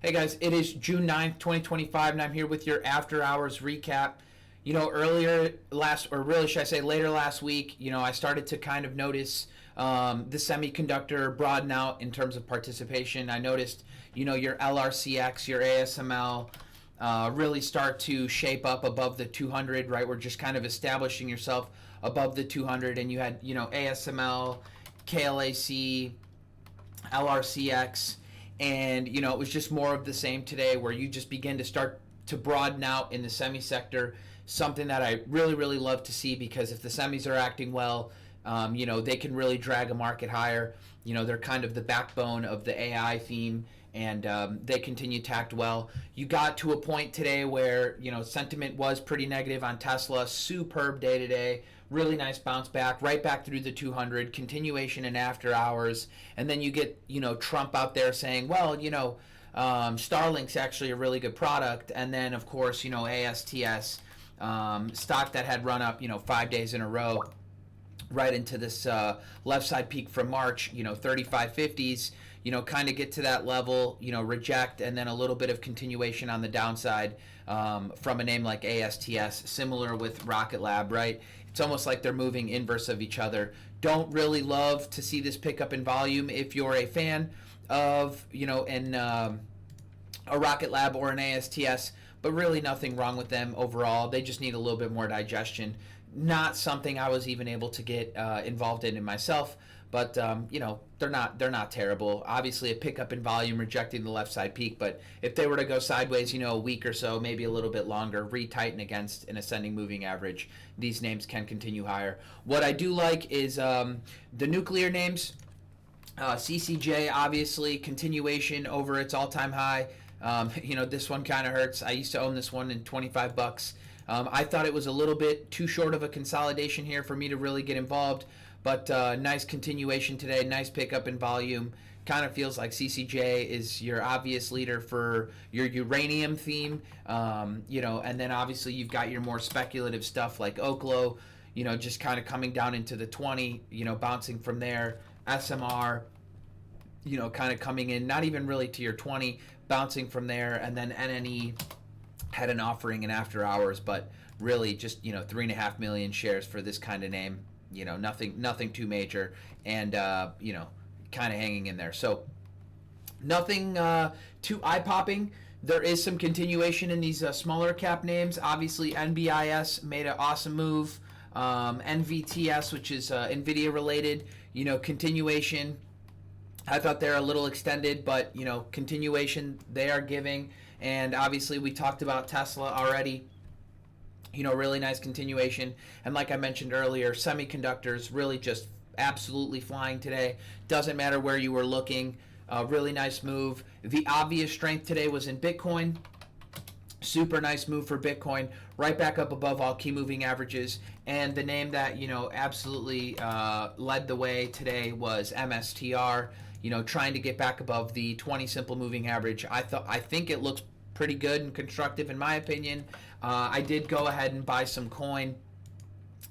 Hey guys, it is June 9th, 2025, and I'm here with your after hours recap. Earlier last, or really should I say later last week, I started to kind of notice the semiconductor broaden out in terms of participation. I noticed, your LRCX, your ASML really start to shape up above the 200, right? We're just kind of establishing yourself above the 200, and you had, ASML, KLAC, LRCX, and it was just more of the same today, where you just begin to start to broaden out in the semi sector, something that I really love to see, because if the semis are acting well, they can really drag a market higher. They're kind of the backbone of the AI theme, and they continue to act well. You got to a point today where sentiment was pretty negative on Tesla. Superb day today, really nice bounce back, right back through the 200, continuation in after hours, and then you get Trump out there saying, well, Starlink's actually a really good product, and then of course ASTS, stock that had run up 5 days in a row, right into this left side peak from March, 3550s, kind of get to that level, reject, and then a little bit of continuation on the downside from a name like ASTS, similar with Rocket Lab, right? It's almost like they're moving inverse of each other. Don't really love to see this pick up in volume if you're a fan of, a Rocket Lab or an ASTS, but really nothing wrong with them overall. They just need a little bit more digestion. Not something I was even able to get involved in myself, but they're not terrible. Obviously, a pickup in volume, rejecting the left side peak, but if they were to go sideways, a week or so, maybe a little bit longer, retighten against an ascending moving average, these names can continue higher. What I do like is the nuclear names. CCJ, obviously, continuation over its all-time high. This one kind of hurts. I used to own this one in 25 bucks. I thought it was a little bit too short of a consolidation here for me to really get involved, but nice continuation today, nice pickup in volume. Kind of feels like CCJ is your obvious leader for your uranium theme, and then obviously you've got your more speculative stuff like Oklo, just kind of coming down into the 20, bouncing from there. SMR, kind of coming in, not even really to your 20, bouncing from there, and then NNE had an offering in after hours, but really just 3.5 million shares for this kind of name. Nothing too major, and kind of hanging in there. So nothing too eye popping. There is some continuation in these smaller cap names. Obviously, NBIS made an awesome move. NVTS, which is NVIDIA related, continuation. I thought they're a little extended, but continuation they are giving. And obviously we talked about Tesla already. Really nice continuation. And like I mentioned earlier, semiconductors really just absolutely flying today. Doesn't matter where you were looking. Really nice move. The obvious strength today was in Bitcoin. Super nice move for Bitcoin, right back up above all key moving averages. And the name that absolutely led the way today was MSTR. Trying to get back above the 20 simple moving average. I think it looks pretty good and constructive in my opinion. I did go ahead and buy some coin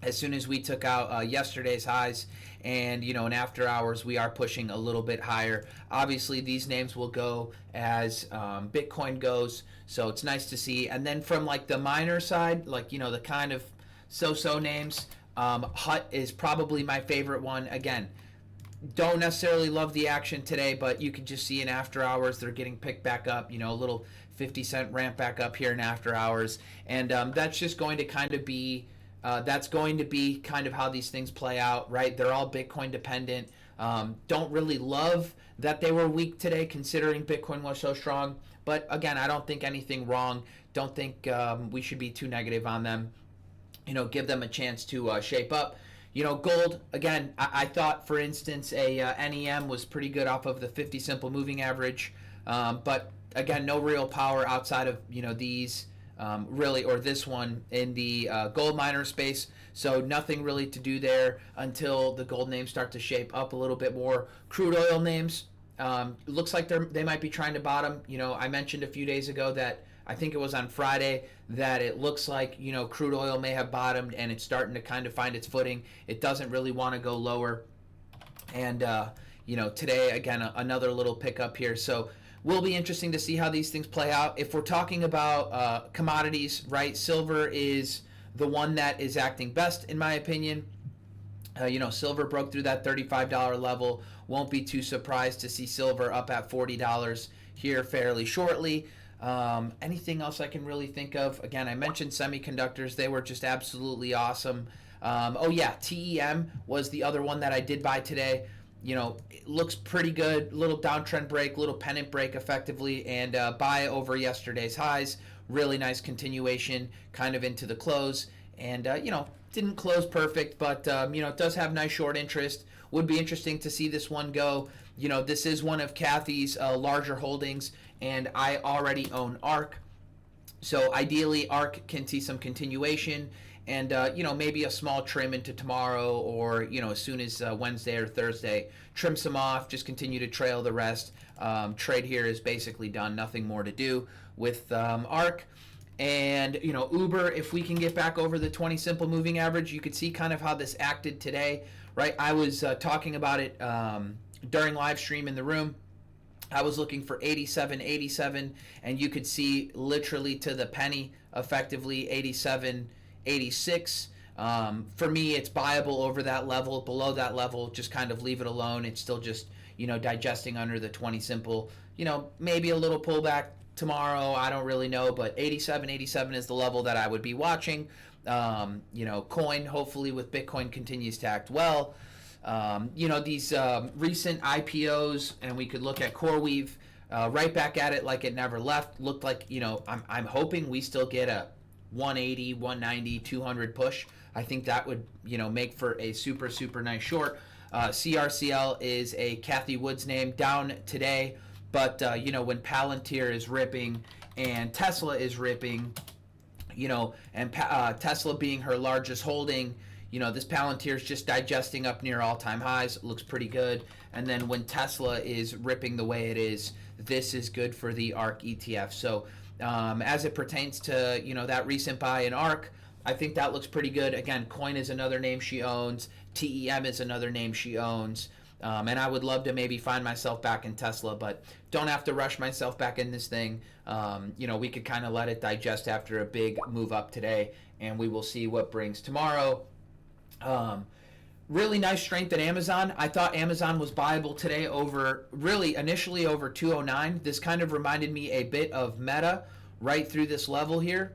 as soon as we took out yesterday's highs, and in after hours we are pushing a little bit higher. Obviously these names will go as Bitcoin goes, so it's nice to see. And then from like the miner side, like the kind of so-so names, HUT is probably my favorite one. Again, don't necessarily love the action today, but you can just see in after hours they're getting picked back up, a little 50-cent ramp back up here in after hours, and that's just going to kind of be kind of how these things play out, right? They're all Bitcoin dependent. Don't really love that they were weak today, considering Bitcoin was so strong. But again, I don't think anything wrong. Don't think we should be too negative on them. Give them a chance to shape up. Gold, again, I thought, for instance, a NEM was pretty good off of the 50 simple moving average. But again, no real power outside of, these. Really, or this one in the gold miner space, so nothing really to do there until the gold names start to shape up a little bit more. Crude oil names, looks like they might be trying to bottom. I mentioned a few days ago that I think it was on Friday that it looks like crude oil may have bottomed and it's starting to kind of find its footing. It doesn't really want to go lower, and today again another little pickup here. So will be interesting to see how these things play out. If we're talking about commodities, right, silver is the one that is acting best, in my opinion. Silver broke through that $35 level. Won't be too surprised to see silver up at $40 here fairly shortly. Anything else I can really think of? Again, I mentioned semiconductors. They were just absolutely awesome. TEM was the other one that I did buy today. It looks pretty good. Little downtrend break, little pennant break effectively, and buy over yesterday's highs. Really nice continuation kind of into the close. And, didn't close perfect, but, it does have nice short interest. Would be interesting to see this one go. This is one of Kathy's larger holdings, and I already own ARK. So ideally, ARK can see some continuation and, maybe a small trim into tomorrow or, as soon as Wednesday or Thursday, trim some off, just continue to trail the rest. Trade here is basically done. Nothing more to do with ARK. And, Uber, if we can get back over the 20 simple moving average, you could see kind of how this acted today, right? I was talking about it during live stream in the room. I was looking for 87, and you could see literally to the penny, effectively 87, 86. For me, it's buyable over that level. Below that level, just kind of leave it alone. It's still just, digesting under the 20 simple. Maybe a little pullback tomorrow, I don't really know, but 87 is the level that I would be watching. Coin, hopefully with Bitcoin, continues to act well. These recent IPOs, and we could look at CoreWeave, right back at it like it never left. Looked like, I'm hoping we still get a 180, 190, 200 push. I think that would, make for a super, super nice short. CRCL is a Kathy Woods name, down today. But, when Palantir is ripping and Tesla is ripping, and Tesla being her largest holding, this Palantir is just digesting up near all-time highs. It looks pretty good. And then when Tesla is ripping the way it is, this is good for the ARK ETF. So as it pertains to, that recent buy in ARK, I think that looks pretty good. Again, Coin is another name she owns. TEM is another name she owns. And I would love to maybe find myself back in Tesla, but don't have to rush myself back in this thing. We could kind of let it digest after a big move up today, and we will see what brings tomorrow. Really nice strength in Amazon. I thought Amazon was buyable today initially over 209. This kind of reminded me a bit of Meta right through this level here.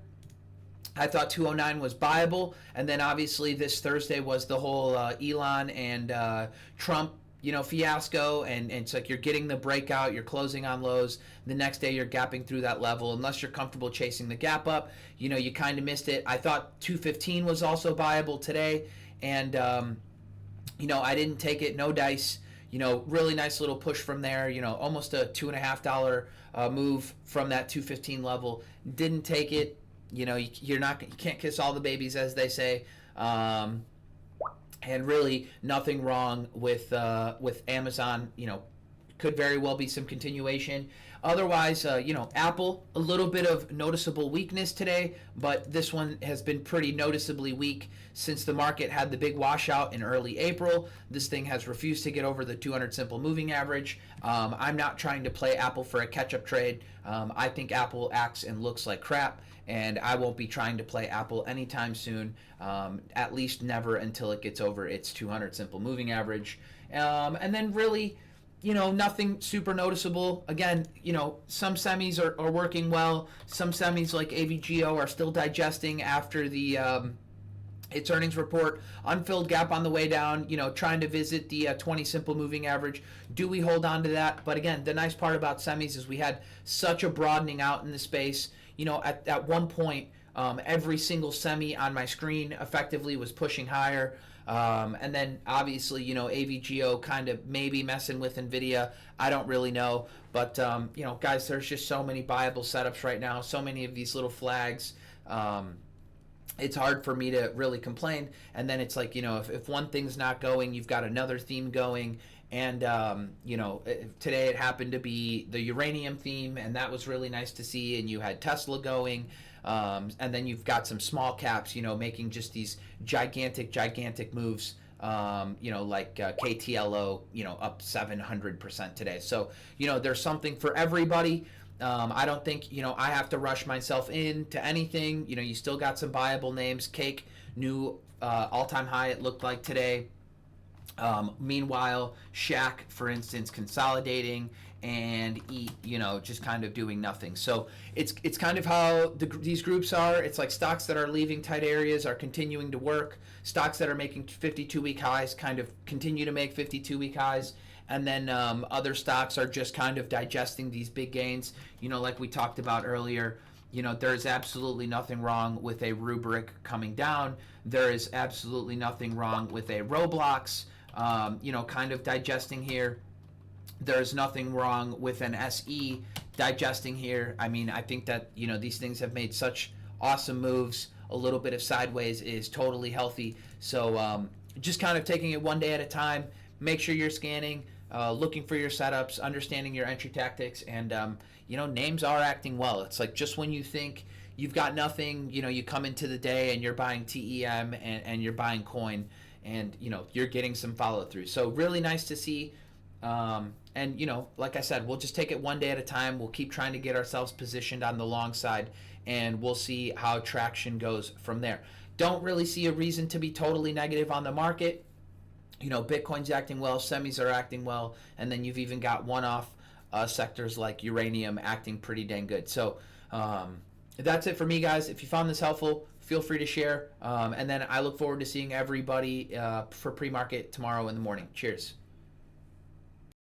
I thought 209 was buyable, and then obviously this Thursday was the whole Elon and Trump fiasco, and it's like you're getting the breakout, you're closing on lows, the next day you're gapping through that level. Unless you're comfortable chasing the gap up, you kind of missed it. I thought 215 was also buyable today, and I didn't take it, no dice. Really nice little push from there, almost a $2.50 move from that 215 level. Didn't take it. You can't kiss all the babies, as they say. And really nothing wrong with Amazon. Could very well be some continuation. Otherwise, Apple, a little bit of noticeable weakness today, but this one has been pretty noticeably weak since the market had the big washout in early April. This thing has refused to get over the 200 simple moving average. I'm not trying to play Apple for a catch-up trade. I think Apple acts and looks like crap, and I won't be trying to play Apple anytime soon, at least never until it gets over its 200 simple moving average. And then really, nothing super noticeable. Again, some semis are working well. Some semis like AVGO are still digesting after the its earnings report. Unfilled gap on the way down, trying to visit the 20 simple moving average. Do we hold on to that? But again, the nice part about semis is we had such a broadening out in the space. At one point, every single semi on my screen effectively was pushing higher. And then obviously, AVGO kind of maybe messing with NVIDIA. I don't really know. But, guys, there's just so many buyable setups right now. So many of these little flags. It's hard for me to really complain. And then it's like, if one thing's not going, you've got another theme going. And, today it happened to be the uranium theme, and that was really nice to see. And you had Tesla going. And then you've got some small caps, making just these gigantic moves like KTLO, up 700% today. So, there's something for everybody. I don't think, I have to rush myself into anything. You still got some viable names. Cake, new all-time high, it looked like today. Meanwhile, Shaq, for instance, consolidating and just kind of doing nothing. So it's kind of how these groups are. It's like stocks that are leaving tight areas are continuing to work. Stocks that are making 52-week highs kind of continue to make 52-week highs. And then other stocks are just kind of digesting these big gains. Like we talked about earlier, there's absolutely nothing wrong with a Rubrik coming down. There is absolutely nothing wrong with a Roblox, kind of digesting here. There's nothing wrong with an SE digesting here. I mean, I think that, these things have made such awesome moves. A little bit of sideways is totally healthy. So just kind of taking it one day at a time. Make sure you're scanning, looking for your setups, understanding your entry tactics, and, names are acting well. It's like just when you think you've got nothing, you come into the day and you're buying TEM and you're buying coin, and, you're getting some follow through. So really nice to see. And, like I said, we'll just take it one day at a time. We'll keep trying to get ourselves positioned on the long side, and we'll see how traction goes from there. Don't really see a reason to be totally negative on the market. Bitcoin's acting well, semis are acting well, and then you've even got one-off sectors like uranium acting pretty dang good. So that's it for me, guys. If you found this helpful, feel free to share. And then I look forward to seeing everybody for pre-market tomorrow in the morning. Cheers.